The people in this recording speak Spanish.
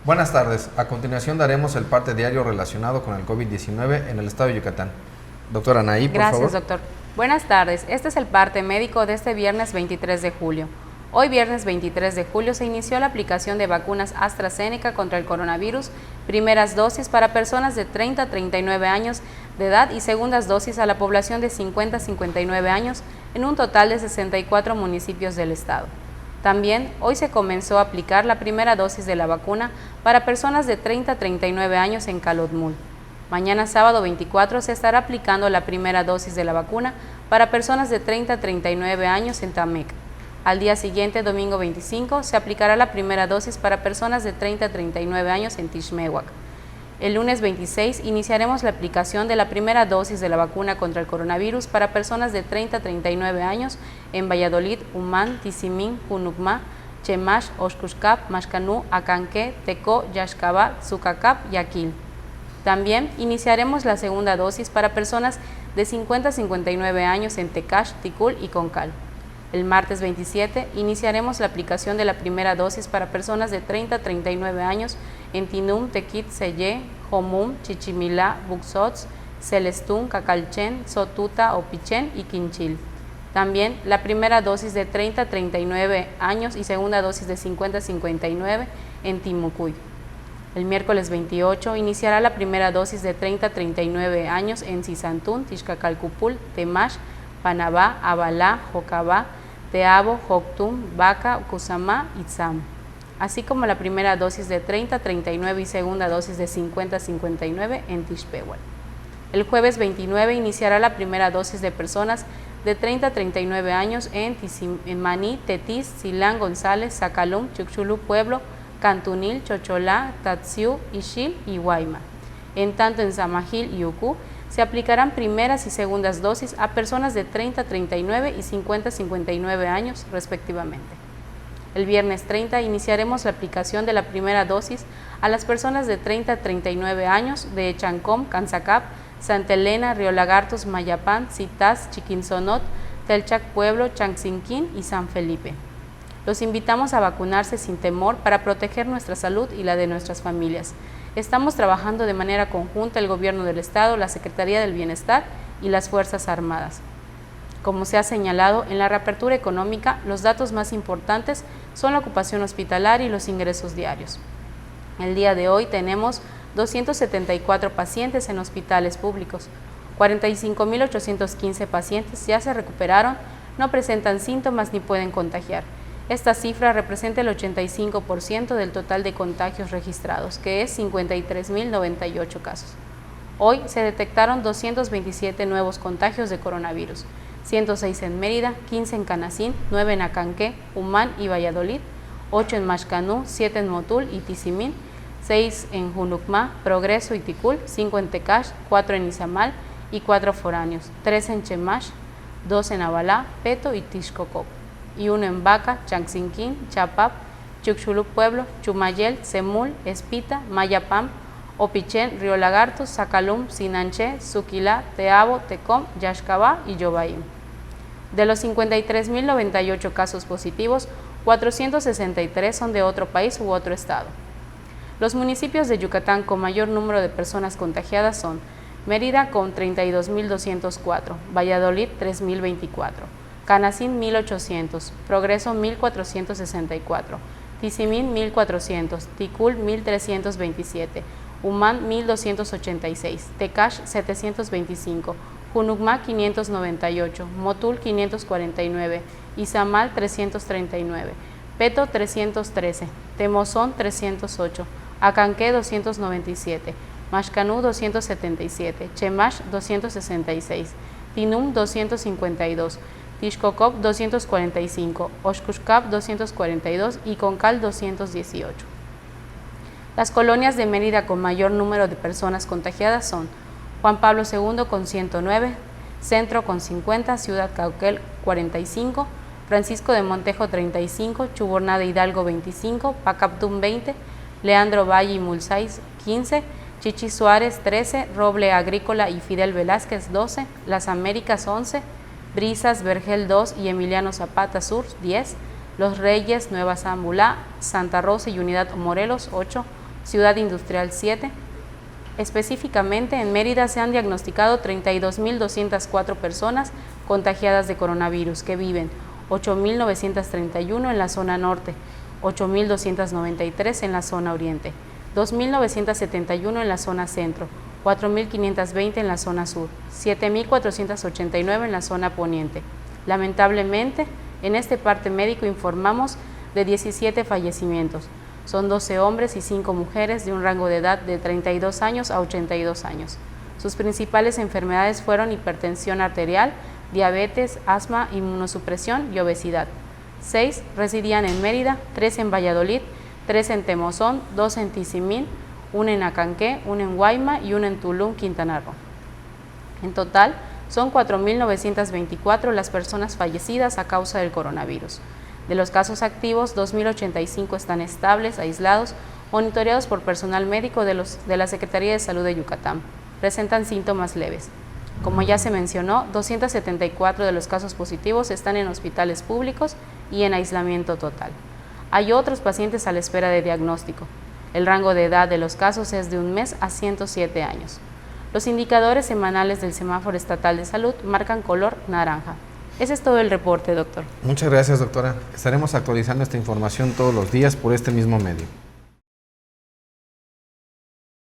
Buenas tardes. A continuación daremos el parte diario relacionado con el COVID-19 en el estado de Yucatán. Doctora Anaí, por favor. Gracias, doctor. Buenas tardes. Este es el parte médico de este viernes 23 de julio. Hoy, viernes 23 de julio, se inició la aplicación de vacunas AstraZeneca contra el coronavirus, primeras dosis para personas de 30 a 39 años de edad y segundas dosis a la población de 50 a 59 años en un total de 64 municipios del estado. También hoy se comenzó a aplicar la primera dosis de la vacuna para personas de 30 a 39 años en Calotmul. Mañana sábado 24 se estará aplicando la primera dosis de la vacuna para personas de 30 a 39 años en Tamec. Al día siguiente, domingo 25, se aplicará la primera dosis para personas de 30 a 39 años en Tixmehuac. El lunes 26 iniciaremos la aplicación de la primera dosis de la vacuna contra el coronavirus para personas de 30 a 39 años en Valladolid, Umán, Tizimín, Junucmá, Chemash, Oshkushkap, Mashcanú, Acanqué, Tecó, Yaxcabá, Zucacap y Aquil. También iniciaremos la segunda dosis para personas de 50 a 59 años en Tecash, Ticul y Concal. El martes 27 iniciaremos la aplicación de la primera dosis para personas de 30 a 39 años en Tinum, Tequit, Sellé, Jomum, Chichimilá, Buxots, Celestún, Cacalchen, Sotuta, Opichén y Quinchil. También la primera dosis de 30 a 39 años y segunda dosis de 50 a 59 en Timucuy. El miércoles 28 iniciará la primera dosis de 30 a 39 años en Cisantún, Tixcacalcupul, Temash, Panabá, Abalá, Jocabá, Teabo, Joctum, Baca, Cusamá y Tzam, así como la primera dosis de 30 a 39 y segunda dosis de 50 a 59 en Tixpehual. El jueves 29 iniciará la primera dosis de personas de 30 a 39 años en Maní, Tetis, Silán, González, Zacalum, Chuxulú, Pueblo, Cantunil, Chocholá, Tatsiu, Ixil y Guayma. En tanto, en Zamajil y Ucú se aplicarán primeras y segundas dosis a personas de 30 a 39 y 50 a 59 años, respectivamente. El viernes 30 iniciaremos la aplicación de la primera dosis a las personas de 30 a 39 años de Chancom, Canzacap, Santa Elena, Río Lagartos, Mayapán, Citas, Chiquinzonot, Telchac Pueblo, Chanxinquín y San Felipe. Los invitamos a vacunarse sin temor para proteger nuestra salud y la de nuestras familias. Estamos trabajando de manera conjunta el Gobierno del Estado, la Secretaría del Bienestar y las Fuerzas Armadas. Como se ha señalado, en la reapertura económica, los datos más importantes son la ocupación hospitalaria y los ingresos diarios. El día de hoy tenemos 274 pacientes en hospitales públicos, 45.815 pacientes ya se recuperaron, no presentan síntomas ni pueden contagiar. Esta cifra representa el 85% del total de contagios registrados, que es 53.098 casos. Hoy se detectaron 227 nuevos contagios de coronavirus, 106 en Mérida, 15 en Canacín, 9 en Acanqué, Umán y Valladolid, 8 en Mashcanú, 7 en Motul y Tizimín, 6 en Junucmá, Progreso y Ticul, 5 en Tecash, 4 en Izamal y 4 foráneos, 3 en Chemash, 2 en Abalá, Peto y Tixcocop, y 1 en Baca, Chanxinquín, Chapap, Chuxulú Pueblo, Chumayel, Semul, Espita, Mayapam, Opichén, Río Lagartos, Zacalum, Sinanché, Suquilá, Teabo, Tecom, Yaxcabá y Yobaim. De los 53.098 casos positivos, 463 son de otro país u otro estado. Los municipios de Yucatán con mayor número de personas contagiadas son Mérida con 32.204, Valladolid 3.024, Canacín 1.800, Progreso 1.464, Tizimín 1.400, Ticul 1.327, Umán 1.286, Tecash 725, Junucmá 598, Motul 549, Izamal 339, Peto 313, Temozón 308, Acanqué 297, Mashcanú 277, Chemash 266, Tinum 252, Tixcocop 245, Oshkushkap 242 y Concal 218. Las colonias de Mérida con mayor número de personas contagiadas son Juan Pablo II con 109, Centro con 50, Ciudad Cauquel 45, Francisco de Montejo 35, Chubornada Hidalgo 25, Pacaptún 20, Leandro Valle y Mulsais 15, Chichi Suárez 13, Roble Agrícola y Fidel Velázquez 12, Las Américas 11, Brisas, Vergel 2 y Emiliano Zapata Sur 10, Los Reyes, Nueva Zambulá, Santa Rosa y Unidad Morelos 8, Ciudad Industrial 7. Específicamente, en Mérida se han diagnosticado 32.204 personas contagiadas de coronavirus, que viven 8.931 en la zona norte, 8.293 en la zona oriente, 2.971 en la zona centro, 4.520 en la zona sur, 7.489 en la zona poniente. Lamentablemente, en este parte médico informamos de 17 fallecimientos. Son 12 hombres y 5 mujeres de un rango de edad de 32 años a 82 años. Sus principales enfermedades fueron hipertensión arterial, diabetes, asma, inmunosupresión y obesidad. 6 residían en Mérida, 3 en Valladolid, 3 en Temozón, 2 en Tizimín, 1 en Acanqué, 1 en Guayma y 1 en Tulum, Quintana Roo. En total, son 4.924 las personas fallecidas a causa del coronavirus. De los casos activos, 2.085 están estables, aislados, monitoreados por personal médico de la Secretaría de Salud de Yucatán. Presentan síntomas leves. Como ya se mencionó, 274 de los casos positivos están en hospitales públicos y en aislamiento total. Hay otros pacientes a la espera de diagnóstico. El rango de edad de los casos es de 1 mes a 107 años. Los indicadores semanales del Semáforo Estatal de Salud marcan color naranja. Ese es todo el reporte, doctor. Muchas gracias, doctora. Estaremos actualizando esta información todos los días por este mismo medio.